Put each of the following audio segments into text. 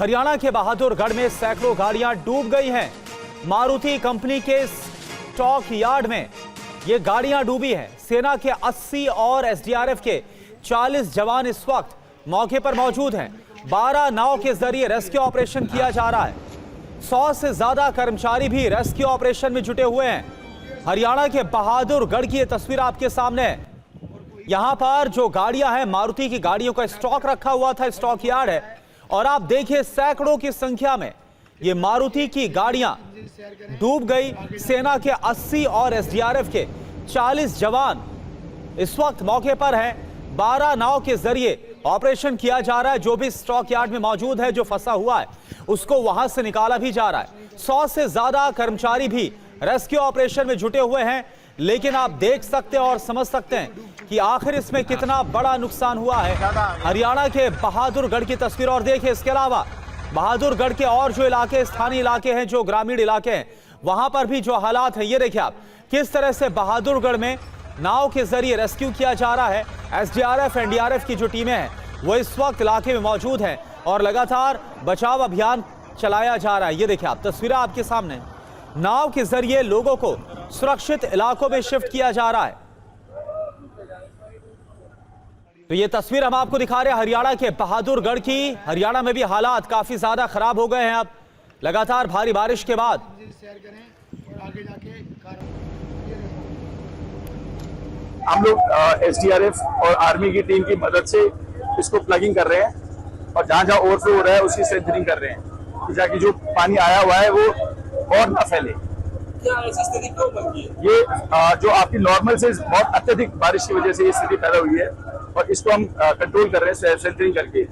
हरियाणा के बहादुरगढ़ में सैकड़ों गाड़ियां डूब गई हैं। मारुति कंपनी के स्टॉक यार्ड में ये गाड़ियां डूबी हैं। सेना के 80 और एसडीआरएफ के 40 जवान इस वक्त मौके पर मौजूद हैं। 12 नाव के जरिए रेस्क्यू ऑपरेशन किया जा रहा है। 100 से ज्यादा कर्मचारी भी रेस्क्यू ऑपरेशन में जुटे हुए हैं। हरियाणा के बहादुरगढ़ की ये तस्वीर आपके सामने है। यहां पर जो गाड़ियां हैं, मारुति की गाड़ियों का स्टॉक रखा हुआ था, स्टॉक यार्ड है, और आप देखिए सैकड़ों की संख्या में ये मारुति की गाड़ियां डूब गई। सेना के 80 और एसडीआरएफ के 40 जवान इस वक्त मौके पर हैं। 12 नाव के जरिए ऑपरेशन किया जा रहा है। जो भी स्टॉक यार्ड में मौजूद है, जो फंसा हुआ है, उसको वहां से निकाला भी जा रहा है। 100 से ज्यादा कर्मचारी भी रेस्क्यू ऑपरेशन में जुटे हुए हैं। लेकिन आप देख सकते हैं और समझ सकते हैं कि आखिर इसमें कितना बड़ा नुकसान हुआ है। हरियाणा के बहादुरगढ़ की तस्वीर और देखिए। इसके अलावा बहादुरगढ़ के और जो इलाके, स्थानीय इलाके हैं, जो ग्रामीण इलाके हैं, वहां पर भी जो हालात है, ये देखिए आप किस तरह से बहादुरगढ़ में नाव के जरिए रेस्क्यू किया जा रहा है। एसडीआरएफ, एनडीआरएफ की जो टीमें हैं वो इस वक्त इलाके में मौजूद हैं और लगातार बचाव अभियान चलाया जा रहा है। ये देखिए आप तस्वीरें आपके सामने। नाव के जरिए लोगों को सुरक्षित इलाकों में शिफ्ट किया जा रहा है। तो ये तस्वीर हम आपको दिखा रहे हैं हरियाणा के बहादुरगढ़ की। हरियाणा में भी हालात काफी ज्यादा खराब हो गए हैं अब लगातार भारी बारिश के बाद। हम लोग एसडीआरएफ और आर्मी की टीम की मदद से इसको प्लगिंग कर रहे हैं और जहां जहां ओवरफ्लो हो रहा है उसकी स्ट्रेंथनिंग कर रहे हैं ताकि जो पानी आया हुआ है वो और ना फैले। क्या ऐसी स्थिति क्यों बन गई है? ये जो आपकी नॉर्मल से बहुत अत्यधिक बारिश की वजह से ये स्थिति पैदा हुई है और इसको हम कंट्रोल कर रहे हैं स्ट्रेंथनिंग करके।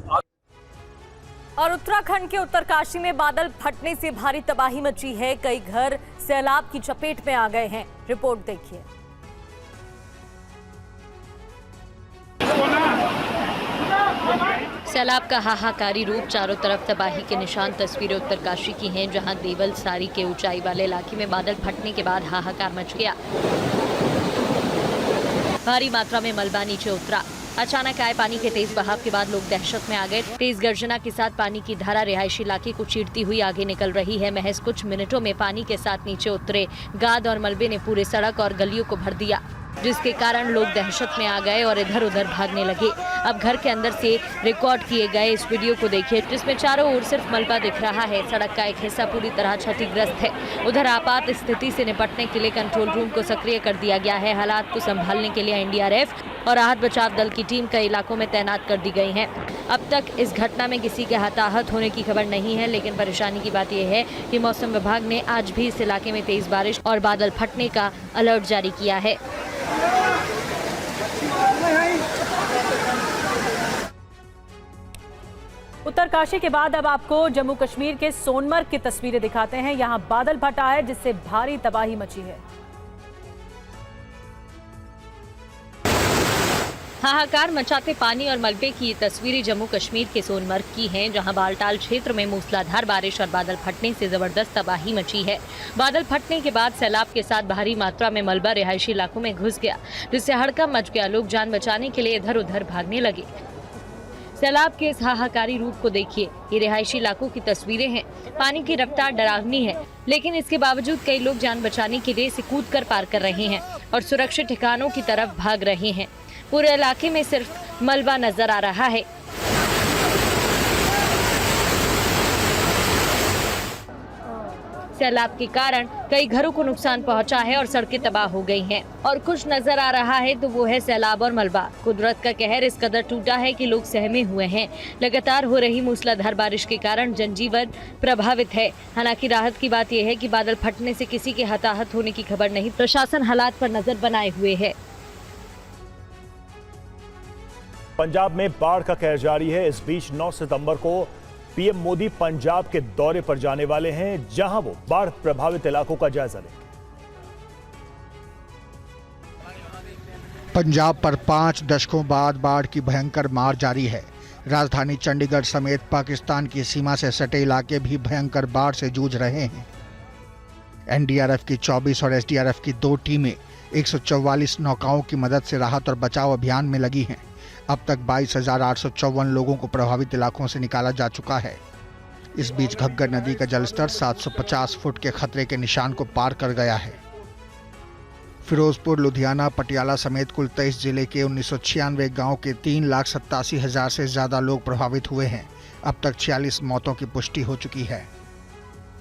और उत्तराखंड के उत्तरकाशी में बादल फटने से भारी तबाही मची है। कई घर सैलाब की चपेट में आ गए हैं। रिपोर्ट देखिए। सैलाब का हाहाकारी रूप, चारों तरफ तबाही के निशान। तस्वीरें उत्तरकाशी की हैं, जहां देवल सारी के ऊंचाई वाले इलाके में बादल फटने के बाद हाहाकार मच गया। भारी मात्रा में मलबा नीचे उतरा। अचानक आए पानी के तेज बहाव के बाद लोग दहशत में आ गए। तेज गर्जना के साथ पानी की धारा रिहायशी इलाके को चीरती हुई आगे निकल रही है। महज कुछ मिनटों में पानी के साथ नीचे उतरे गाद और मलबे ने पूरे सड़क और गलियों को भर दिया, जिसके कारण लोग दहशत में आ गए और इधर उधर भागने लगे। अब घर के अंदर से रिकॉर्ड किए गए इस वीडियो को देखिए, जिसमें चारों ओर सिर्फ मलबा दिख रहा है। सड़क का एक हिस्सा पूरी तरह क्षतिग्रस्त है। उधर आपात स्थिति से निपटने के लिए कंट्रोल रूम को सक्रिय कर दिया गया है। हालात को संभालने के लिए एनडीआरएफ और राहत बचाव दल की टीम कई इलाकों में तैनात कर दी गई है। अब तक इस घटना में किसी के हताहत होने की खबर नहीं है, लेकिन परेशानी की बात यह है कि मौसम विभाग ने आज भी इस इलाके में तेज बारिश और बादल फटने का अलर्ट जारी किया है। उत्तरकाशी के बाद अब आपको जम्मू कश्मीर के सोनमर्ग की तस्वीरें दिखाते हैं। यहां बादल फटा है, जिससे भारी तबाही मची है। हाहाकार मचाते पानी और मलबे की ये तस्वीरें जम्मू कश्मीर के सोनमर्ग की हैं, जहां बालटाल क्षेत्र में मूसलाधार बारिश और बादल फटने से जबरदस्त तबाही मची है। बादल फटने के बाद सैलाब के साथ भारी मात्रा में मलबा रिहायशी इलाकों में घुस गया, जिससे हड़कंप मच गया। लोग जान बचाने के लिए इधर उधर भागने लगे। सैलाब के इस हाहाकारी रूप को देखिए। ये रिहायशी इलाकों की तस्वीरें हैं। पानी की रफ्तार डरावनी है, लेकिन इसके बावजूद कई लोग जान बचाने के लिए इसे कूद कर पार कर रहे हैं और सुरक्षित ठिकानों की तरफ भाग रहे हैं। पूरे इलाके में सिर्फ मलबा नजर आ रहा है। सैलाब के कारण कई घरों को नुकसान पहुंचा है और सड़कें तबाह हो गई हैं। और कुछ नजर आ रहा है तो वो है सैलाब और मलबा। कुदरत का कहर इस कदर टूटा है कि लोग सहमे हुए हैं। लगातार हो रही मूसलाधार बारिश के कारण जनजीवन प्रभावित है। हालांकि राहत की बात यह है कि बादल फटने से किसी के हताहत होने की खबर नहीं। प्रशासन हालात पर नजर बनाए हुए है। पंजाब में बाढ़ का कहर जारी है। इस बीच 9 सितंबर को पीएम मोदी पंजाब के दौरे पर जाने वाले हैं, जहां वो बाढ़ प्रभावित इलाकों का जायजा लेंगे। पंजाब पर 5 दशकों बाद बाढ़ की भयंकर मार जारी है। राजधानी चंडीगढ़ समेत पाकिस्तान की सीमा से सटे इलाके भी भयंकर बाढ़ से जूझ रहे हैं। एनडीआरएफ की 24 और एसडीआरएफ की 2 टीमें 144 नौकाओं की मदद से राहत और बचाव अभियान में लगी हैं। अब तक 22,854 लोगों को प्रभावित इलाकों से निकाला जा चुका है। इस बीच घग्गर नदी का जलस्तर 750 फुट के खतरे के निशान को पार कर गया है। फिरोजपुर, लुधियाना, पटियाला समेत कुल 23 जिले के 1996 गांव के 3,87,000 से ज्यादा लोग प्रभावित हुए हैं। अब तक 46 मौतों की पुष्टि हो चुकी है।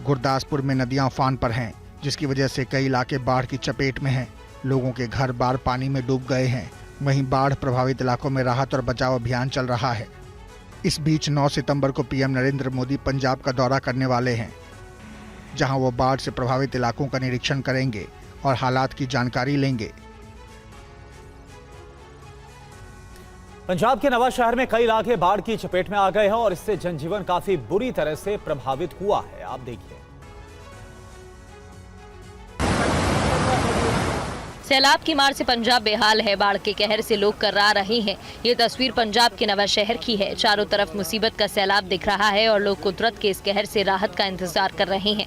गुरदासपुर में नदियां उफान पर हैं, जिसकी वजह से कई इलाके बाढ़ की चपेट में हैं। लोगों के घर बार पानी में डूब गए हैं। वहीं बाढ़ प्रभावित इलाकों में राहत और बचाव अभियान चल रहा है। इस बीच 9 सितंबर को पीएम नरेंद्र मोदी पंजाब का दौरा करने वाले हैं, जहां वो बाढ़ से प्रभावित इलाकों का निरीक्षण करेंगे और हालात की जानकारी लेंगे। पंजाब के नवांशहर में कई इलाके बाढ़ की चपेट में आ गए हैं और इससे जनजीवन काफी बुरी तरह से प्रभावित हुआ है। आप देखिए, सैलाब की मार से पंजाब बेहाल है। बाढ़ के कहर से लोग कर्रा रहे हैं। ये तस्वीर पंजाब के नवांशहर की है। चारों तरफ मुसीबत का सैलाब दिख रहा है और लोग कुदरत के इस कहर से राहत का इंतजार कर रहे हैं।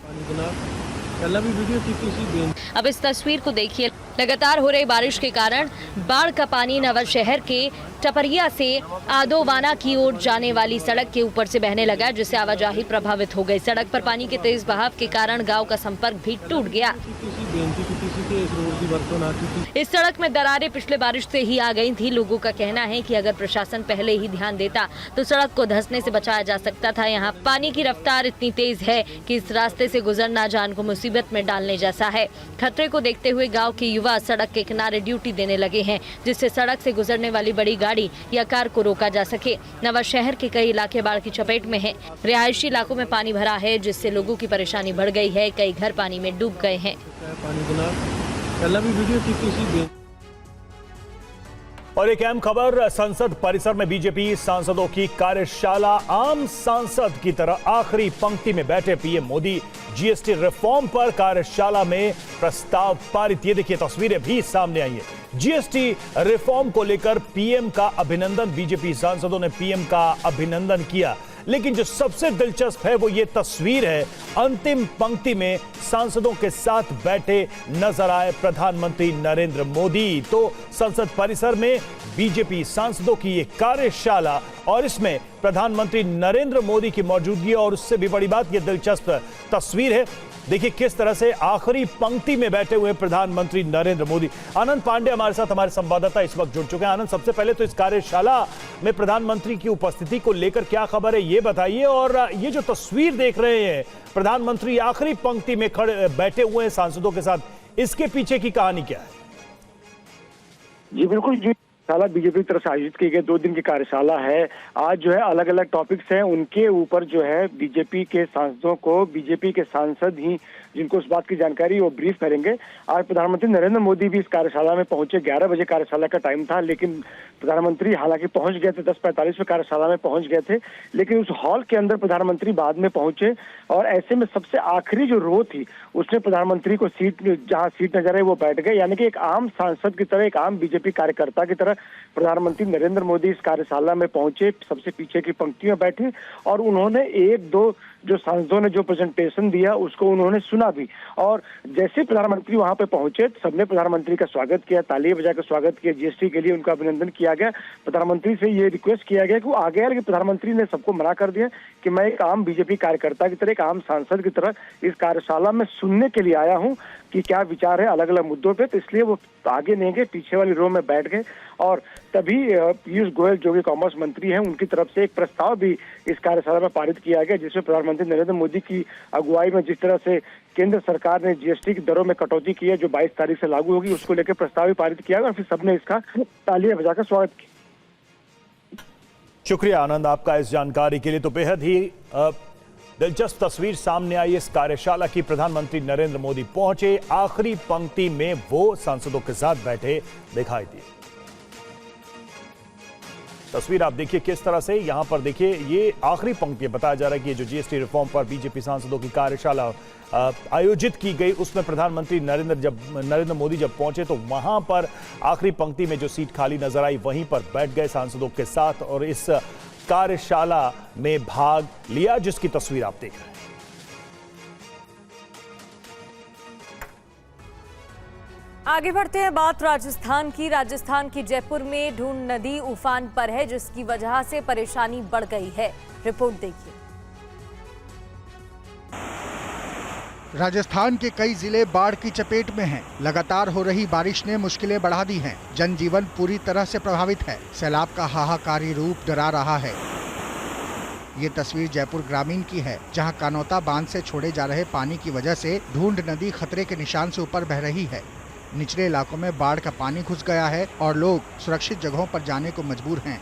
अब इस तस्वीर को देखिए। लगातार हो रही बारिश के कारण बाढ़ का पानी नवांशहर के टपरिया से आदोवाना की ओर जाने वाली सड़क के ऊपर से बहने लगा, जिससे आवाजाही प्रभावित हो गई। सड़क पर पानी के तेज बहाव के कारण गांव का संपर्क भी टूट गया। इस सड़क में दरारें पिछले बारिश से ही आ गई थी। लोगों का कहना है कि अगर प्रशासन पहले ही ध्यान देता तो सड़क को धंसने से बचाया जा सकता था। यहाँ पानी की रफ्तार इतनी तेज है कि इस रास्ते से गुजरना जान को मुसीबत में डालने जैसा है। खतरे को देखते हुए गाँव के युवा सड़क के किनारे ड्यूटी देने लगे हैं, जिससे सड़क से गुजरने वाली बड़ी गाड़ी या कार को रोका जा सके। नवांशहर के कई इलाके बाढ़ की चपेट में हैं। रिहायशी इलाकों में पानी भरा है, जिससे लोगों की परेशानी बढ़ गई है। कई घर पानी में डूब गए हैं। और एक अहम खबर, संसद परिसर में बीजेपी सांसदों की कार्यशाला। आम सांसद की तरह आखिरी पंक्ति में बैठे पीएम मोदी। जीएसटी रिफॉर्म पर कार्यशाला में प्रस्ताव पारित। ये देखिए, तस्वीरें भी सामने आई है। जीएसटी रिफॉर्म को लेकर पीएम का अभिनंदन। बीजेपी सांसदों ने पीएम का अभिनंदन किया, लेकिन जो सबसे दिलचस्प है वो ये तस्वीर है। अंतिम पंक्ति में सांसदों के साथ बैठे नजर आए प्रधानमंत्री नरेंद्र मोदी। तो संसद परिसर में बीजेपी सांसदों की ये कार्यशाला और इसमें प्रधानमंत्री नरेंद्र मोदी की मौजूदगी, और उससे भी बड़ी बात ये दिलचस्प तस्वीर है। देखिए किस तरह से आखिरी पंक्ति में बैठे हुए प्रधानमंत्री नरेंद्र मोदी। आनंद पांडे हमारे साथ, हमारे संवाददाता इस वक्त जुड़ चुके हैं। आनंद, सबसे पहले तो इस कार्यशाला में प्रधानमंत्री की उपस्थिति को लेकर क्या खबर है ये बताइए, और ये जो तस्वीर देख रहे हैं प्रधानमंत्री आखिरी पंक्ति में खड़े बैठे हुए हैं सांसदों के साथ, इसके पीछे की कहानी क्या है? जी बिल्कुल जी, बीजेपी की तरफ से आयोजित की गई 2 दिन की कार्यशाला है। आज जो है अलग अलग टॉपिक्स हैं, उनके ऊपर जो है बीजेपी के सांसदों को बीजेपी के सांसद ही जिनको उस बात की जानकारी वो ब्रीफ करेंगे। आज प्रधानमंत्री नरेंद्र मोदी भी इस कार्यशाला में पहुंचे। 11 बजे कार्यशाला का टाइम था, लेकिन प्रधानमंत्री हालांकि पहुंच गए थे, 10:45 में कार्यशाला में पहुंच गए थे, लेकिन उस हॉल के अंदर प्रधानमंत्री बाद में पहुंचे। और ऐसे में सबसे आखिरी जो रो थी उसने प्रधानमंत्री को जहां सीट नजर है वो बैठ गए। यानी कि एक आम सांसद की तरह, एक आम बीजेपी कार्यकर्ता की तरह प्रधानमंत्री नरेंद्र मोदी इस कार्यशाला में पहुंचे, सबसे पीछे की पंक्ति में बैठे और उन्होंने 1-2 जो सांसदों ने जो प्रेजेंटेशन दिया उसको उन्होंने सुना भी। और जैसे प्रधानमंत्री वहां पे पहुंचे सबने प्रधानमंत्री का स्वागत किया, तालियां बजाकर स्वागत किया। जीएसटी के लिए उनका अभिनंदन किया गया। प्रधानमंत्री से ये रिक्वेस्ट किया गया कि वो आगे आए, लेकिन प्रधानमंत्री ने सबको मना कर दिया कि मैं एक आम बीजेपी कार्यकर्ता की तरह, एक आम सांसद की तरह इस कार्यशाला में सुनने के लिए आया हूँ कि क्या विचार है अलग अलग मुद्दों पे। तो इसलिए वो आगे नहीं गए, पीछे वाली रो में बैठ गए। और तभी पीयूष गोयल जो कि कॉमर्स मंत्री हैं, उनकी तरफ से एक प्रस्ताव भी इस कार्यशाला में पारित किया गया, जिसमें प्रधानमंत्री नरेंद्र मोदी की अगुवाई में जिस तरह से केंद्र सरकार ने जीएसटी की दरों में कटौती की है जो 22 तारीख से लागू होगी, उसको लेकर प्रस्ताव भी पारित किया गया और फिर सबने इसका तालियां बजाकर स्वागत किया। शुक्रिया आनंद आपका इस जानकारी के लिए। तो बेहद ही दिलचस्प तस्वीर सामने आई इस कार्यशाला की। प्रधानमंत्री नरेंद्र मोदी पहुंचे, आखिरी पंक्ति में वो सांसदों के साथ बैठे दिखाई दिए। तस्वीर आप देखिए किस तरह से, यहां पर देखिए ये आखिरी पंक्ति बताया जा रहा है कि जो जीएसटी रिफॉर्म पर बीजेपी सांसदों की कार्यशाला आयोजित की गई, उसमें प्रधानमंत्री नरेंद्र मोदी जब पहुंचे तो वहां पर आखिरी पंक्ति में जो सीट खाली नजर आई वहीं पर बैठ गए सांसदों के साथ और इस कार्यशाला में भाग लिया, जिसकी तस्वीर आप देख रहे हैं। आगे बढ़ते हैं, बात राजस्थान की। राजस्थान की जयपुर में ढूंढ नदी उफान पर है, जिसकी वजह से परेशानी बढ़ गई है। रिपोर्ट देखिए। राजस्थान के कई जिले बाढ़ की चपेट में हैं। लगातार हो रही बारिश ने मुश्किलें बढ़ा दी हैं। जनजीवन पूरी तरह से प्रभावित है। सैलाब का हाहाकारी रूप डरा रहा है। ये तस्वीर जयपुर ग्रामीण की है, जहां कानौता बांध से छोड़े जा रहे पानी की वजह से ढूंढ नदी खतरे के निशान से ऊपर बह रही है। निचले इलाकों में बाढ़ का पानी घुस गया है और लोग सुरक्षित जगहों पर जाने को मजबूर हैं।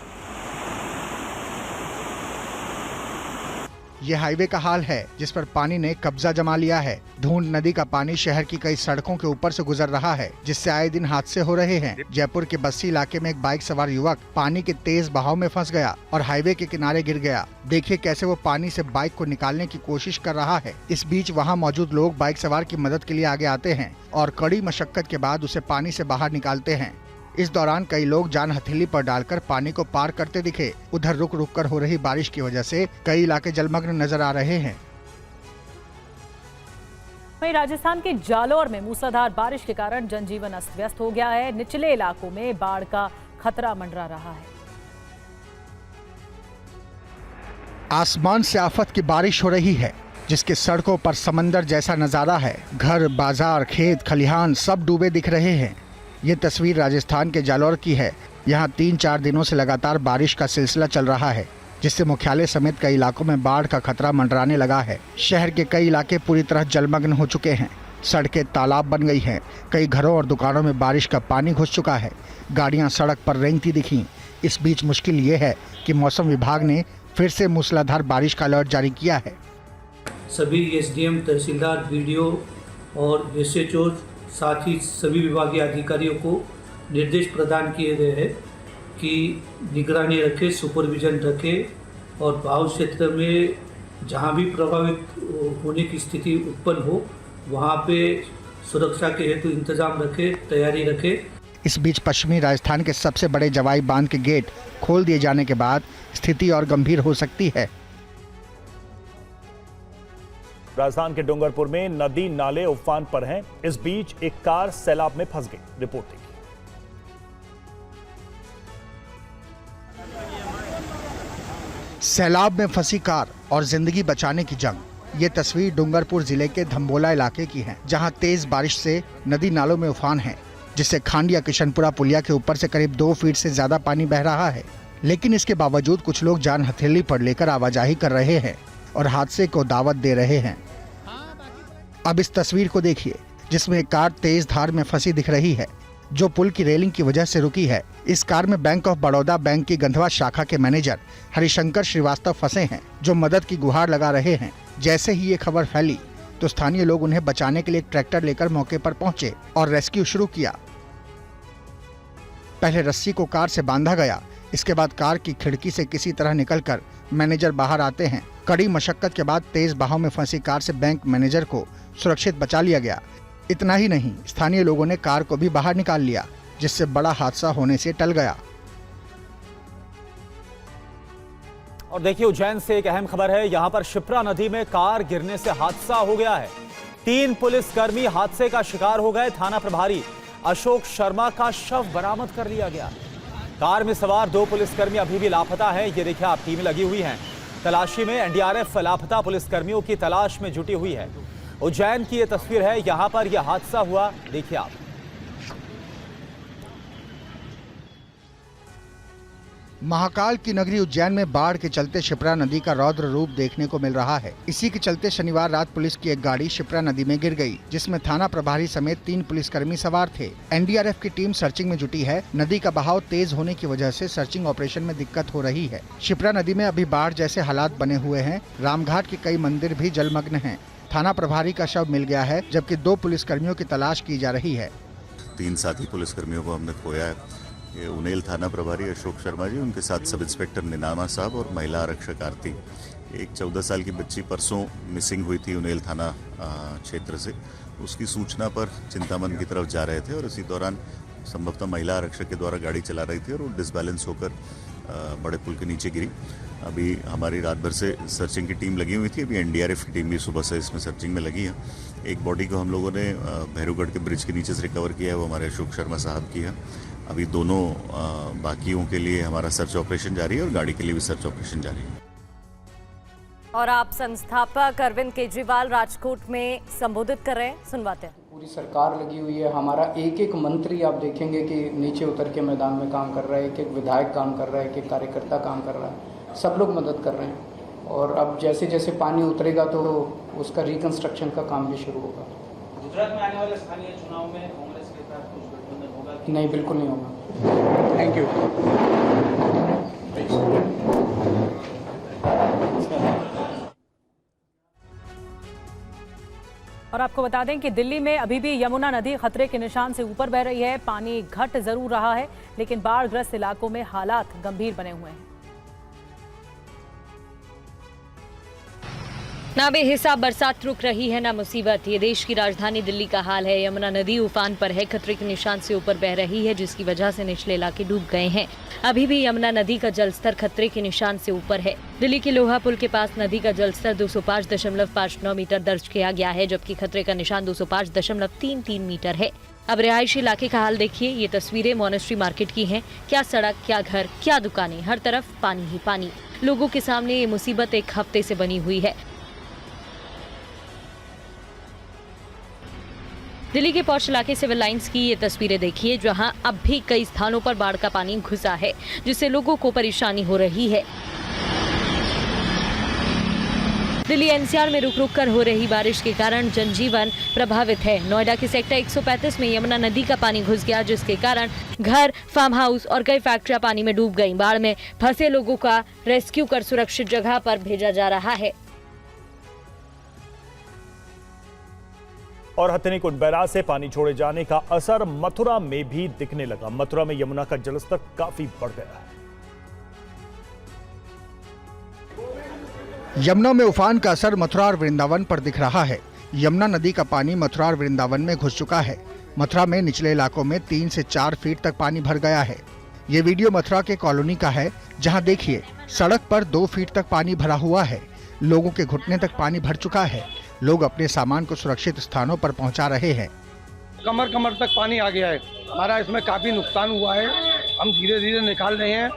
ये हाईवे का हाल है, जिस पर पानी ने कब्जा जमा लिया है। ढूंढ नदी का पानी शहर की कई सड़कों के ऊपर से गुजर रहा है, जिससे आए दिन हादसे हो रहे हैं। जयपुर के बस्सी इलाके में एक बाइक सवार युवक पानी के तेज बहाव में फंस गया और हाईवे के किनारे गिर गया। देखिए कैसे वो पानी से बाइक को निकालने की कोशिश कर रहा है। इस बीच वहाँ मौजूद लोग बाइक सवार की मदद के लिए आगे आते हैं और कड़ी मशक्कत के बाद उसे पानी से बाहर निकालते हैं। इस दौरान कई लोग जान हथेली पर डालकर पानी को पार करते दिखे। उधर रुक रुक कर हो रही बारिश की वजह से कई इलाके जलमग्न नजर आ रहे हैं। वहीं राजस्थान के जालौर में मूसलाधार बारिश के कारण जनजीवन अस्त व्यस्त हो गया है। निचले इलाकों में बाढ़ का खतरा मंडरा रहा है। आसमान से आफत की बारिश हो रही है, जिसके सड़कों पर समंदर जैसा नजारा है। घर, बाजार, खेत, खलिहान सब डूबे दिख रहे हैं। ये तस्वीर राजस्थान के जालौर की है। यहाँ 3-4 दिनों से लगातार बारिश का सिलसिला चल रहा है, जिससे मुख्यालय समेत कई इलाकों में बाढ़ का खतरा मंडराने लगा है। शहर के कई इलाके पूरी तरह जलमग्न हो चुके हैं। सड़कें तालाब बन गई हैं। कई घरों और दुकानों में बारिश का पानी घुस चुका है। गाड़ियाँ सड़क पर रेंगती दिखीं। इस बीच मुश्किल ये है कि मौसम विभाग ने फिर से मूसलाधार बारिश का अलर्ट जारी किया है। सभी एसडीएम, तहसीलदार, बीडीओ और एसएचओ साथ ही सभी विभागीय अधिकारियों को निर्देश प्रदान किए गए हैं कि निगरानी रखें, सुपरविजन रखें और भाव क्षेत्र में जहां भी प्रभावित होने की स्थिति उत्पन्न हो वहां पे सुरक्षा के हेतु इंतजाम रखें, तैयारी रखें। इस बीच पश्चिमी राजस्थान के सबसे बड़े जवाई बांध के गेट खोल दिए जाने के बाद स्थिति और गंभीर हो सकती है। राजस्थान के डूंगरपुर में नदी नाले उफान पर हैं। इस बीच एक कार सैलाब में फंस गई। रिपोर्ट देखिए। सैलाब में फंसी कार और जिंदगी बचाने की जंग। ये तस्वीर डूंगरपुर जिले के धम्बोला इलाके की है, जहां तेज बारिश से नदी नालों में उफान है, जिससे खांडिया किशनपुरा पुलिया के ऊपर से करीब 2 फीट से ज्यादा पानी बह रहा है। लेकिन इसके बावजूद कुछ लोग जान हथेली पर लेकर आवाजाही कर रहे हैं और हादसे को दावत दे रहे हैं। अब इस तस्वीर को देखिए, जिसमें एक कार तेज धार में फंसी दिख रही है, जो पुल की रेलिंग की वजह से रुकी है। इस कार में बैंक ऑफ बड़ौदा बैंक की गंधवा शाखा के मैनेजर हरिशंकर श्रीवास्तव फंसे हैं, जो मदद की गुहार लगा रहे हैं। जैसे ही ये खबर फैली तो स्थानीय लोग उन्हें बचाने के लिए ट्रैक्टर लेकर मौके पर पहुंचे और रेस्क्यू शुरू किया। पहले रस्सी को कार से बांधा गया, इसके बाद कार की खिड़की से किसी तरह निकलकर मैनेजर बाहर आते हैं। कड़ी मशक्कत के बाद तेज बहाव में फंसी कार से बैंक मैनेजर को सुरक्षित बचा लिया गया। इतना ही नहीं, स्थानीय लोगों ने कार को भी बाहर निकाल लिया, जिससे बड़ा हादसा होने से टल गया। और देखिए, उज्जैन से एक अहम खबर है। यहां पर शिप्रा नदी में कार गिरने से हादसा हो गया है। 3 पुलिसकर्मी हादसे का शिकार हो गए। थाना प्रभारी अशोक शर्मा का शव बरामद कर लिया गया। कार में सवार 2 पुलिसकर्मी अभी भी लापता है। ये देखिए, आप टीमें लगी हुई हैं तलाशी में। एनडीआरएफ लापता पुलिसकर्मियों की तलाश में जुटी हुई है। उज्जैन की ये तस्वीर है, यहां पर यह हादसा हुआ, देखिए आप। महाकाल की नगरी उज्जैन में बाढ़ के चलते शिप्रा नदी का रौद्र रूप देखने को मिल रहा है। इसी के चलते शनिवार रात पुलिस की एक गाड़ी शिप्रा नदी में गिर गई, जिसमें थाना प्रभारी समेत 3 पुलिसकर्मी सवार थे। एनडीआरएफ की टीम सर्चिंग में जुटी है। नदी का बहाव तेज होने की वजह से सर्चिंग ऑपरेशन में दिक्कत हो रही है। शिप्रा नदी में अभी बाढ़ जैसे हालात बने हुए हैं। रामघाट के कई मंदिर भी जलमग्न हैं। थाना प्रभारी का शव मिल गया है, जबकि 2 पुलिसकर्मियों की तलाश की जा रही है। 3 साथी पुलिसकर्मियों को हमने खोया है। ये उनेल थाना प्रभारी अशोक शर्मा जी, उनके साथ सब इंस्पेक्टर निनामा साहब और महिला आरक्षक आरती। एक 14 साल की बच्ची परसों मिसिंग हुई थी उनेल थाना क्षेत्र से। उसकी सूचना पर चिंतामन की तरफ जा रहे थे और इसी दौरान संभवतः महिला आरक्षक के द्वारा गाड़ी चला रही थी और वो डिसबैलेंस होकर बड़े पुल के नीचे गिरी। अभी हमारी रात भर से सर्चिंग की टीम लगी हुई थी। अभी एनडीआरएफ की टीम भी सुबह से इसमें सर्चिंग में लगी है। एक बॉडी को हम लोगों ने भैरूगढ़ के ब्रिज के नीचे से रिकवर किया है, वो हमारे अशोक शर्मा साहब की है। अभी दोनों बाकियों के लिए हमारा सर्च ऑपरेशन जारी है और गाड़ी के लिए भी सर्च ऑपरेशन जारी है। और आप संस्थापक अरविंद केजरीवाल राजकोट में संबोधित कर रहे हैं, सुनवाते हैं। पूरी सरकार लगी हुई है, हमारा एक एक मंत्री आप देखेंगे कि नीचे उतर के मैदान में काम कर रहा है, एक एक विधायक काम कर रहा है, एक एक कार्यकर्ता काम कर रहा है, सब लोग मदद कर रहे हैं। और अब जैसे जैसे पानी उतरेगा तो उसका रिकंस्ट्रक्शन का काम भी शुरू होगा। गुजरात में आने वाले स्थानीय चुनाव में कांग्रेस के साथ कुछ गठबंधन होगा? नहीं, बिल्कुल नहीं होगा। Thank you. और आपको बता दें कि दिल्ली में अभी भी यमुना नदी खतरे के निशान से ऊपर बह रही है। पानी घट जरूर रहा है, लेकिन बाढ़ग्रस्त इलाकों में हालात गंभीर बने हुए हैं। ना बेहिसाब बरसात रुक रही है, ना मुसीबत। ये देश की राजधानी दिल्ली का हाल है। यमुना नदी उफान पर है, खतरे के निशान से ऊपर बह रही है, जिसकी वजह से निचले इलाके डूब गए हैं। अभी भी यमुना नदी का जलस्तर खतरे के निशान से ऊपर है। दिल्ली के लोहा पुल के पास नदी का जलस्तर 205.59 मीटर दर्ज किया गया है, जबकि खतरे का निशान 205.33 मीटर है। अब रिहायशी इलाके का हाल देखिए। ये तस्वीरें मोनेस्ट्री मार्केट की हैं। क्या सड़क, क्या घर, क्या दुकानें, हर तरफ पानी ही पानी। लोगों के सामने ये मुसीबत एक हफ्ते से बनी हुई है। दिल्ली के पौष इलाके सिविल लाइंस की ये तस्वीरें देखिए, जहां अब भी कई स्थानों पर बाढ़ का पानी घुसा है, जिससे लोगों को परेशानी हो रही है। दिल्ली एनसीआर में रुक रुक कर हो रही बारिश के कारण जनजीवन प्रभावित है। नोएडा के सेक्टर 135 में यमुना नदी का पानी घुस गया, जिसके कारण घर, फार्म हाउस और कई फैक्ट्रियां पानी में डूब गईं। बाढ़ में फंसे लोगों का रेस्क्यू कर सुरक्षित जगह पर भेजा जा रहा है। और हथिनीकुंड बैराज से पानी छोड़े जाने का असर मथुरा में भी दिखने लगा। मथुरा में यमुना का जलस्तर काफी बढ़ गया है। यमुना में उफान का असर मथुरा और वृंदावन पर दिख रहा है। यमुना नदी का पानी मथुरा और वृंदावन में घुस चुका है। मथुरा में निचले इलाकों में 3 से 4 फीट तक पानी भर गया है। ये वीडियो मथुरा के कॉलोनी का है, जहां देखिए सड़क पर 2 फीट तक पानी भरा हुआ है। लोगों के घुटने तक पानी भर चुका है। लोग अपने सामान को सुरक्षित स्थानों पर पहुंचा रहे हैं। कमर कमर तक पानी आ गया है। हमारा इसमें काफी नुकसान हुआ है। हम धीरे धीरे निकाल रहे हैं।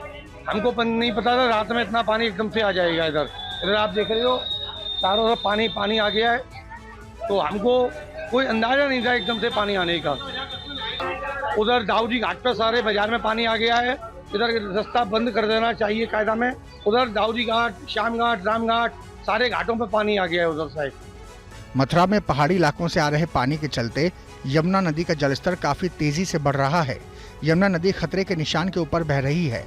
हमको नहीं पता था रात में इतना पानी एकदम से आ जाएगा। इधर आप देख रहे हो चारों तरफ पानी पानी आ गया है, तो हमको कोई अंदाजा नहीं था एकदम से पानी आने का। उधर दाऊदी घाट पर सारे बाजार में पानी आ गया है। इधर रास्ता बंद कर देना चाहिए कायदा में। उधर दाऊदी घाट, श्याम घाट, राम घाट, सारे घाटों पर पानी आ गया है उधर साइड। मथुरा में पहाड़ी इलाकों से आ रहे पानी के चलते यमुना नदी का जलस्तर काफी तेजी से बढ़ रहा है। यमुना नदी खतरे के निशान के ऊपर बह रही है।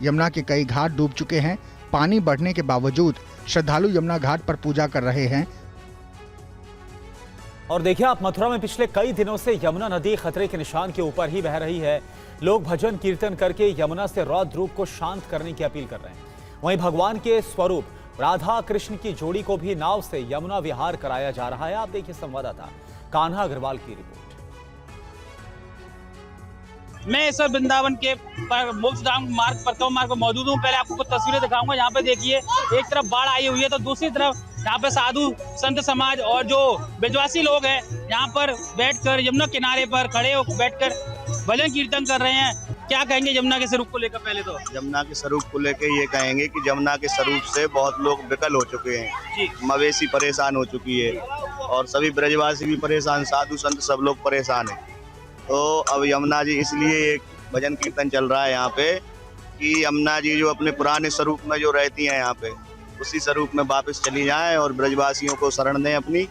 यमुना के कई घाट डूब चुके हैं। पानी बढ़ने के बावजूद श्रद्धालु यमुना घाट पर पूजा कर रहे हैं। और देखिए आप, मथुरा में पिछले कई दिनों से यमुना नदी खतरे के निशान के ऊपर ही बह रही है। लोग भजन कीर्तन करके यमुना से रौद्र रूप को शांत करने की अपील कर रहे हैं। वहीं भगवान के स्वरूप राधा कृष्ण की जोड़ी को भी नाव से यमुना विहार कराया जा रहा है। आप देखिए संवाददाता कान्हा अग्रवाल की रिपोर्ट। मैं इस वृंदावन के मोक्षधाम मार्ग परकम मार्ग पर मौजूद हूँ। पहले आपको कुछ तस्वीरें दिखाऊंगा। यहाँ पे देखिए, एक तरफ बाढ़ आई हुई है तो दूसरी तरफ यहाँ पे साधु संत समाज और जो ब्रजवासी लोग हैं यहाँ पर बैठकर यमुना किनारे पर खड़े होकर बैठकर भजन कीर्तन कर रहे हैं। क्या कहेंगे यमुना के स्वरूप को लेकर? पहले तो यमुना के स्वरूप को लेकर ये कहेंगे कि यमुना के स्वरूप से बहुत लोग विकल हो चुके हैं। मवेशी परेशान हो चुकी है और सभी ब्रजवासी भी परेशान, साधु संत सब लोग परेशान हैं। तो अब यमुना जी, इसलिए एक भजन कीर्तन चल रहा है यहाँ पे कि यमुना जी जो अपने पुराने स्वरूप में जो रहती हैं यहाँ पे, उसी स्वरूप में वापस चली जाएं और ब्रजवासियों को शरण दें अपनी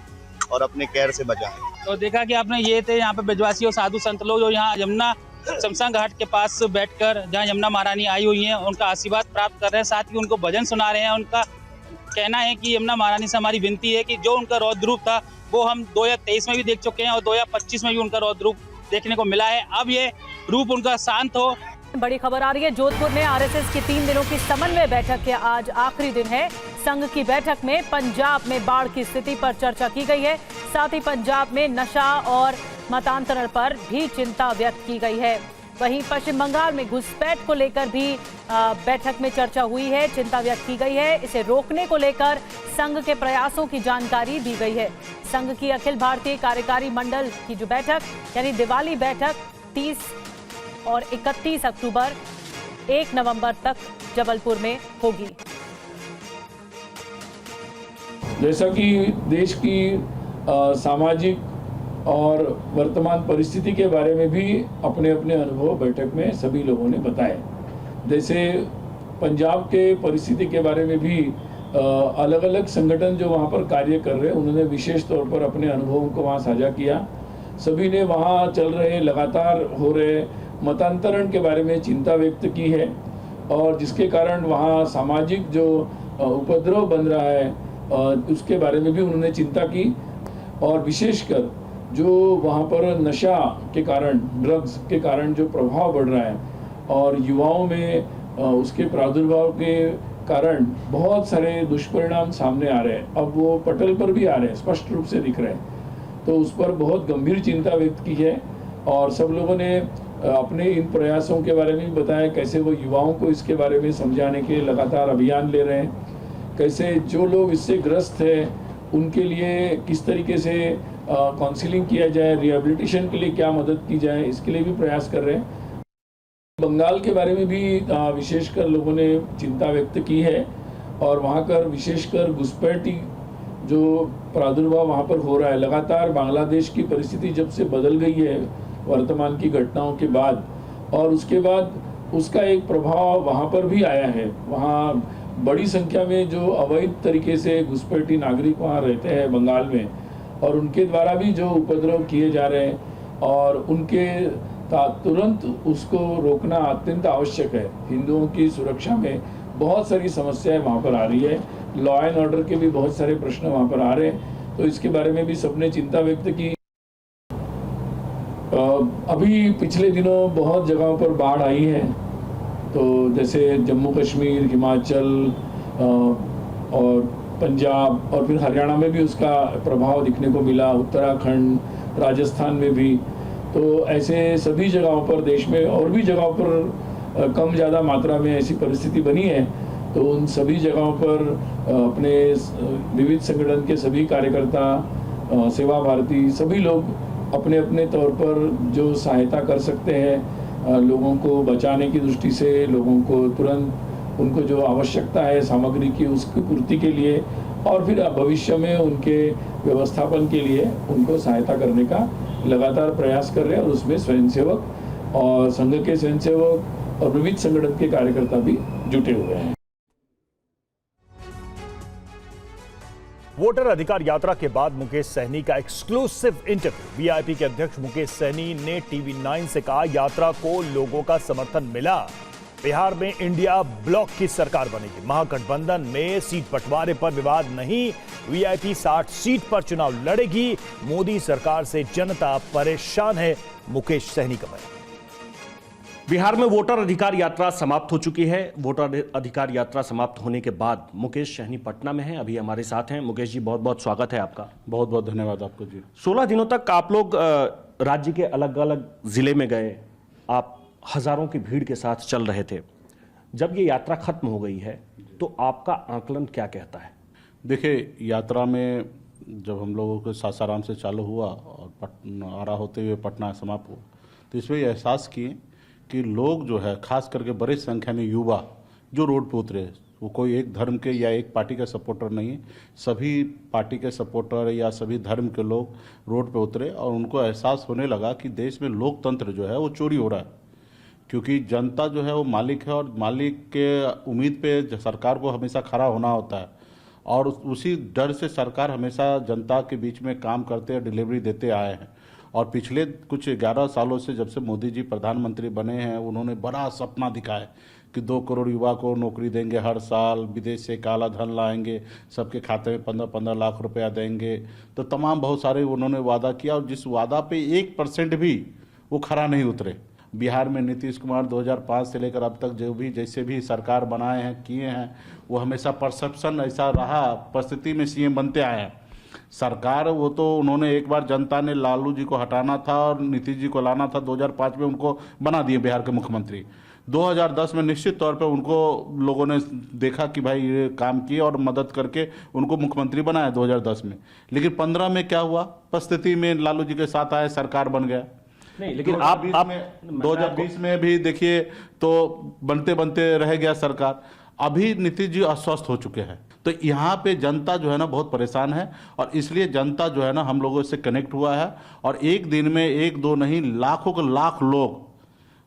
और अपने कैर से बचाएं। तो देखा कि आपने ये थे यहाँ पे ब्रजवासी और साधु संत लोग जो यहाँ यमुना शमशान घाट के पास बैठकर जहाँ यमुना महारानी आई हुई हैं उनका आशीर्वाद प्राप्त कर रहे हैं, साथ ही उनको भजन सुना रहे हैं। उनका कहना है कि यमुना महारानी से हमारी विनती है कि जो उनका रौद्र रूप था वो हम 2023 में भी देख चुके हैं और 2025 में भी उनका रौद्र रूप देखने को मिला है। अब ये रूप उनका शांत हो। बड़ी खबर आ रही है, जोधपुर में आरएसएस की 3 दिनों की समन्वय बैठक के आज आखिरी दिन है। संघ की बैठक में पंजाब में बाढ़ की स्थिति पर चर्चा की गई है। साथ ही पंजाब में नशा और मतांतरण पर भी चिंता व्यक्त की गई है। वहीं पश्चिम बंगाल में घुसपैठ को लेकर भी बैठक में चर्चा हुई है, चिंता व्यक्त की गई है। इसे रोकने को लेकर संघ के प्रयासों की जानकारी दी गई है। संघ की अखिल भारतीय कार्यकारी मंडल की जो बैठक यानी दिवाली बैठक 30 और 31 अक्टूबर 1 नवंबर तक जबलपुर में होगी। जैसा कि देश की सामाजिक और वर्तमान परिस्थिति के बारे में भी अपने अपने अनुभव बैठक में सभी लोगों ने बताए। जैसे पंजाब के परिस्थिति के बारे में भी अलग अलग संगठन जो वहाँ पर कार्य कर रहे हैं उन्होंने विशेष तौर पर अपने अनुभवों को वहाँ साझा किया। सभी ने वहाँ चल रहे लगातार हो रहे मतांतरण के बारे में चिंता व्यक्त की है और जिसके कारण वहाँ सामाजिक जो उपद्रव बन रहा है उसके बारे में भी उन्होंने चिंता की और विशेषकर जो वहाँ पर नशा के कारण, ड्रग्स के कारण जो प्रभाव बढ़ रहा है और युवाओं में उसके प्रादुर्भाव के कारण बहुत सारे दुष्परिणाम सामने आ रहे हैं। अब वो पटल पर भी आ रहे हैं, स्पष्ट रूप से दिख रहे हैं। तो उस पर बहुत गंभीर चिंता व्यक्त की है और सब लोगों ने अपने इन प्रयासों के बारे में भी बताया कैसे वो युवाओं को इसके बारे में समझाने के लगातार अभियान ले रहे हैं, कैसे जो लोग इससे ग्रस्त हैं उनके लिए किस तरीके से काउंसलिंग किया जाए, रिहेबिलिटेशन के लिए क्या मदद की जाए, इसके लिए भी प्रयास कर रहे हैं। बंगाल के बारे में भी विशेषकर लोगों ने चिंता व्यक्त की है और वहाँ कर विशेषकर घुसपैठी जो प्रादुर्भाव वहाँ पर हो रहा है, लगातार बांग्लादेश की परिस्थिति जब से बदल गई है वर्तमान की घटनाओं के बाद और उसके बाद उसका एक प्रभाव वहाँ पर भी आया है। वहाँ बड़ी संख्या में जो अवैध तरीके से घुसपैठी नागरिक वहाँ रहते हैं बंगाल में और उनके द्वारा भी जो उपद्रव किए जा रहे हैं और उनके तुरंत उसको रोकना अत्यंत आवश्यक है। हिंदुओं की सुरक्षा में बहुत सारी समस्याएं वहाँ पर आ रही है, लॉ एंड ऑर्डर के भी बहुत सारे प्रश्न वहाँ पर आ रहे हैं, तो इसके बारे में भी सबने चिंता व्यक्त की। अभी पिछले दिनों बहुत जगहों पर बाढ़ आई है, तो जैसे जम्मू कश्मीर, हिमाचल और पंजाब और फिर हरियाणा में भी उसका प्रभाव दिखने को मिला, उत्तराखंड, राजस्थान में भी। तो ऐसे सभी जगहों पर देश में और भी जगहों पर कम ज़्यादा मात्रा में ऐसी परिस्थिति बनी है, तो उन सभी जगहों पर अपने विविध संगठन के सभी कार्यकर्ता, सेवा भारती, सभी लोग अपने अपने तौर पर जो सहायता कर सकते हैं लोगों को बचाने की दृष्टि से, लोगों को तुरंत उनको जो आवश्यकता है सामग्री की उसकी पूर्ति के लिए और फिर भविष्य में उनके व्यवस्थापन के लिए उनको सहायता करने का लगातार प्रयास कर रहे हैं और उसमें स्वयंसेवक और संघ के स्वयंसेवक और विविध संगठन के कार्यकर्ता भी जुटे हुए हैं। वोटर अधिकार यात्रा के बाद मुकेश सहनी का एक्सक्लूसिव इंटरव्यू। वीआईपी के अध्यक्ष मुकेश सहनी ने टीवी 9 से कहा, यात्रा को लोगों का समर्थन मिला, बिहार में इंडिया ब्लॉक की सरकार बनेगी, महागठबंधन में सीट बंटवारे पर विवाद नहीं, वीआईपी 60 सीट पर चुनाव लड़ेगी, मोदी सरकार से जनता परेशान है, मुकेश सहनी का बयान। बिहार में वोटर अधिकार यात्रा समाप्त हो चुकी है। वोटर अधिकार यात्रा समाप्त होने के बाद मुकेश सहनी पटना में हैं, अभी हमारे साथ हैं। मुकेश जी, बहुत बहुत स्वागत है आपका। बहुत बहुत धन्यवाद आपको जी। 16 दिनों तक आप लोग राज्य के अलग अलग जिले में गए, आप हजारों की भीड़ के साथ चल रहे थे। जब ये यात्रा खत्म हो गई है तो आपका आकलन क्या कहता है? देखिए, यात्रा में जब हम लोगों को सासाराम से चालू हुआ और आरा होते हुए पटना समाप्त हुआ, तो इसमें एहसास किए कि लोग जो है खास करके बड़ी संख्या में युवा जो रोड पर उतरे, वो कोई एक धर्म के या एक पार्टी के सपोर्टर नहीं है, सभी पार्टी के सपोर्टर या सभी धर्म के लोग रोड पे उतरे और उनको एहसास होने लगा कि देश में लोकतंत्र जो है वो चोरी हो रहा है, क्योंकि जनता जो है वो मालिक है और मालिक के उम्मीद पे सरकार को हमेशा खड़ा होना होता है और उसी डर से सरकार हमेशा जनता के बीच में काम करते हैं, डिलीवरी देते आए हैं। और पिछले कुछ 11 सालों से जब से मोदी जी प्रधानमंत्री बने हैं, उन्होंने बड़ा सपना दिखाया कि 2 करोड़ युवा को नौकरी देंगे हर साल, विदेश से काला धन लाएंगे, सबके खाते में 15-15 लाख रुपया देंगे, तो तमाम बहुत सारे उन्होंने वादा किया और जिस वादा पे 1% भी वो खरा नहीं उतरे। बिहार में नीतीश कुमार 2005 से लेकर अब तक जो भी जैसे भी सरकार बनाए हैं किए हैं, वो हमेशा परसेप्शन ऐसा रहा, परिस्थिति में सीएम बनते आए हैं। सरकार वो तो उन्होंने एक बार जनता ने लालू जी को हटाना था और नीतीश जी को लाना था, 2005 में उनको बना दिए बिहार के मुख्यमंत्री। 2010 में निश्चित तौर पे उनको लोगों ने देखा कि भाई ये काम किए और मदद करके उनको मुख्यमंत्री बनाया 2010 में। लेकिन 15 में क्या हुआ, परिस्थिति में लालू जी के साथ आए, सरकार बन गया। नहीं, लेकिन 2020 में भी देखिए तो बनते बनते रह गया सरकार। अभी नीतीश जी अस्वस्थ हो चुके हैं, तो यहाँ पे जनता जो है ना बहुत परेशान है, और इसलिए जनता जो है ना हम लोगों से कनेक्ट हुआ है, और एक दिन में एक दो नहीं लाखों के लाख लोग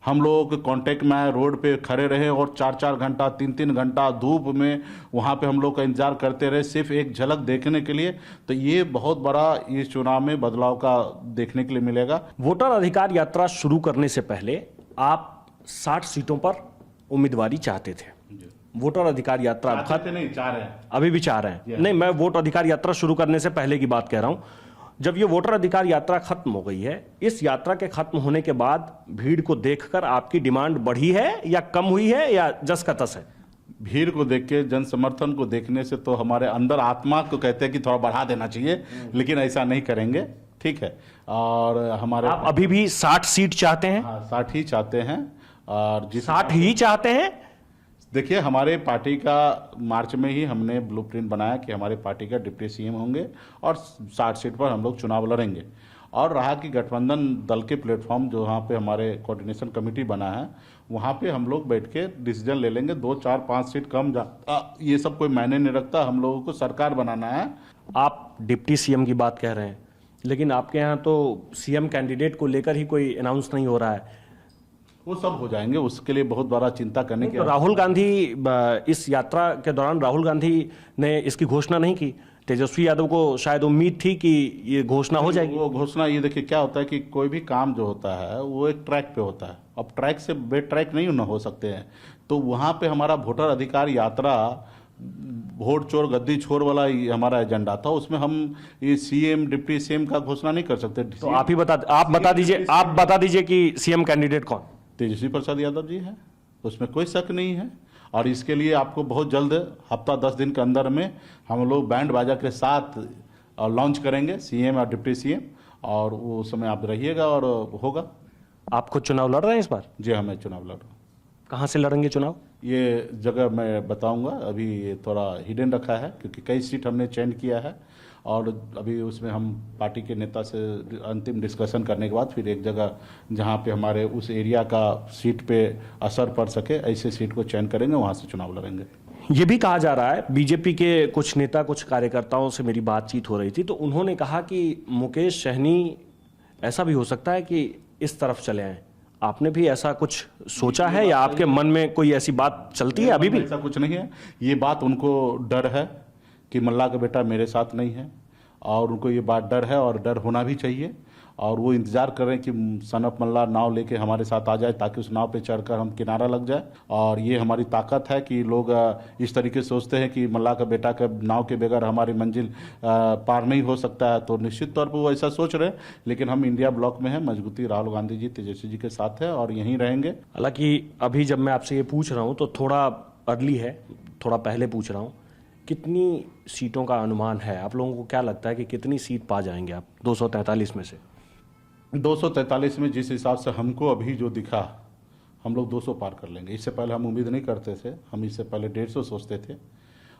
हम लोगों के कांटेक्ट में आए, रोड पे खड़े रहे और 4-4 घंटा 3-3 घंटा धूप में वहाँ पे हम लोग का इंतजार करते रहे सिर्फ एक झलक देखने के लिए। तो ये बहुत बड़ा इस चुनाव में बदलाव का देखने के लिए मिलेगा। वोटर अधिकार यात्रा शुरू करने से पहले आप 60 सीटों पर उम्मीदवारी चाहते थे। वोटर अधिकार यात्रा नहीं चाह रहे हैं, अभी भी चाह रहे हैं। नहीं, मैं वोट अधिकार यात्रा शुरू करने से पहले की बात कह रहा हूं। जब ये वोटर अधिकार यात्रा खत्म हो गई है, इस यात्रा के खत्म होने के बाद भीड़ को देखकर आपकी डिमांड बढ़ी है या कम हुई है या जस का तस है? भीड़ को देख के, जन समर्थन को देखने से तो हमारे अंदर आत्मा को कहते हैं कि थोड़ा बढ़ा देना चाहिए, लेकिन ऐसा नहीं करेंगे, ठीक है। और हमारे आप अभी भी 60 सीट चाहते हैं? हाँ, 60 ही चाहते हैं। और 60 ही चाहते हैं? देखिए, हमारे पार्टी का मार्च में ही हमने ब्लूप्रिंट बनाया कि हमारे पार्टी का डिप्टी सीएम होंगे और 60 सीट पर हम लोग चुनाव लड़ेंगे। और रहा कि गठबंधन दल के प्लेटफॉर्म जो वहाँ पे हमारे कोऑर्डिनेशन कमेटी बना है, वहाँ पे हम लोग बैठ के डिसीजन ले लेंगे। 2, 4, 5 सीट कम ये सब कोई मायने नहीं रखता, हम लोगों को सरकार बनाना है। आप डिप्टी सीएम की बात कह रहे हैं, लेकिन आपके यहाँ तो सीएम कैंडिडेट को लेकर ही कोई अनाउंस नहीं हो रहा है। वो सब हो जाएंगे, उसके लिए बहुत बड़ा चिंता करने की। तो राहुल गांधी, इस यात्रा के दौरान राहुल गांधी ने इसकी घोषणा नहीं की। तेजस्वी यादव को शायद उम्मीद थी कि ये घोषणा हो जाएगी। वो घोषणा, ये देखिए क्या होता है कि कोई भी काम जो होता है वो एक ट्रैक पे होता है। अब ट्रैक से बेड ट्रैक नहीं हो सकते हैं। तो वहाँ पे हमारा वोटर अधिकार यात्रा वोट चोर गद्दी छोर वाला हमारा एजेंडा था, उसमें हम ये सीएम डिप्टी सीएम का घोषणा नहीं कर सकते। तो आप बता दीजिए कि सीएम कैंडिडेट कौन? तेजस्वी प्रसाद यादव जी हैं, उसमें कोई शक नहीं है। और इसके लिए आपको बहुत जल्द, हफ्ता 10 दिन के अंदर में हम लोग बैंड बाजा के साथ लॉन्च करेंगे सीएम और डिप्टी सीएम, और वो समय आप रहिएगा और होगा। आप खुद चुनाव लड़ रहे हैं इस बार? जी हाँ, मैं चुनाव लड़ रहा हूँ। कहाँ से लड़ेंगे चुनाव? ये जगह मैं बताऊंगा, अभी ये थोड़ा हिडन रखा है क्योंकि कई सीट हमने चेंज किया है, और अभी उसमें हम पार्टी के नेता से अंतिम डिस्कशन करने के बाद फिर एक जगह जहां पे हमारे उस एरिया का सीट पे असर पड़ सके ऐसे सीट को चयन करेंगे, वहां से चुनाव लड़ेंगे। ये भी कहा जा रहा है, बीजेपी के कुछ नेता कुछ कार्यकर्ताओं से मेरी बातचीत हो रही थी, तो उन्होंने कहा कि मुकेश सहनी ऐसा भी हो सकता है कि इस तरफ चले आए। आपने भी ऐसा कुछ सोचा है या आपके मन में कोई ऐसी बात चलती है अभी भी? ऐसा कुछ नहीं है, ये बात उनको डर है कि मल्ला का बेटा मेरे साथ नहीं है, और उनको ये बात डर है और डर होना भी चाहिए। और वो इंतजार कर रहे हैं कि सन ऑफ मल्ला नाव लेके हमारे साथ आ जाए ताकि उस नाव पे चढ़कर हम किनारा लग जाए। और ये हमारी ताकत है कि लोग इस तरीके से सोचते हैं कि मल्ला का बेटा का नाव के बगैर हमारी मंजिल पार नहीं हो सकता है, तो निश्चित तौर पर वो ऐसा सोच रहे हैं। लेकिन हम इंडिया ब्लॉक में हैं, मजबूती राहुल गांधी जी तेजस्वी जी के साथ है और यहीं रहेंगे। हालांकि अभी जब मैं आपसे ये पूछ रहा हूँ तो थोड़ा अर्ली है, थोड़ा पहले पूछ रहा हूँ, कितनी सीटों का अनुमान है? आप लोगों को क्या लगता है कि कितनी सीट पा जाएंगे आप 243 में से? 243 में जिस हिसाब से हमको अभी जो दिखा, हम लोग 200 पार कर लेंगे। इससे पहले हम उम्मीद नहीं करते थे, हम इससे पहले 150 सोचते थे।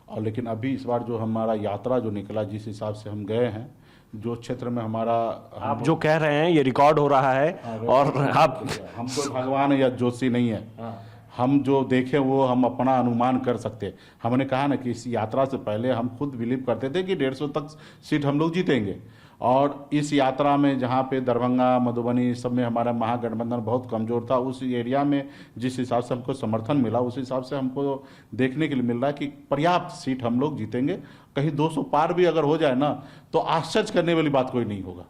और लेकिन अभी इस बार जो हमारा यात्रा जो निकला, जिस हिसाब से हम गए हैं, जो क्षेत्र में हमारा, आप जो कह रहे हैं ये रिकॉर्ड हो रहा है, और आप, हम कोई भगवान या ज्योतिषी नहीं है। हम जो देखें वो हम अपना अनुमान कर सकते हैं। हमने कहा ना कि इस यात्रा से पहले हम खुद बिलीव करते थे कि 150 तक सीट हम लोग जीतेंगे। और इस यात्रा में जहाँ पे दरभंगा, मधुबनी सब में हमारा महागठबंधन बहुत कमज़ोर था, उस एरिया में जिस हिसाब से हमको समर्थन मिला, उस हिसाब से हमको देखने के लिए मिल रहा है कि पर्याप्त सीट हम लोग जीतेंगे। कहीं 200 पार भी अगर हो जाए ना तो आश्चर्य करने वाली बात कोई नहीं होगा।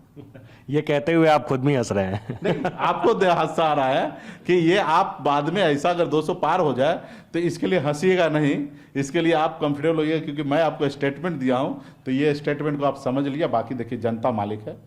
ये कहते हुए आप खुद में हंस रहे हैं। नहीं, आपको हादसा आ रहा है कि ये आप बाद में ऐसा अगर 200 पार हो जाए तो इसके लिए हंसीएगा नहीं, इसके लिए आप कंफर्टेबल होइए, क्योंकि मैं आपको स्टेटमेंट दिया हूं, तो ये स्टेटमेंट को आप समझ लिया। बाकी देखिए जनता मालिक है।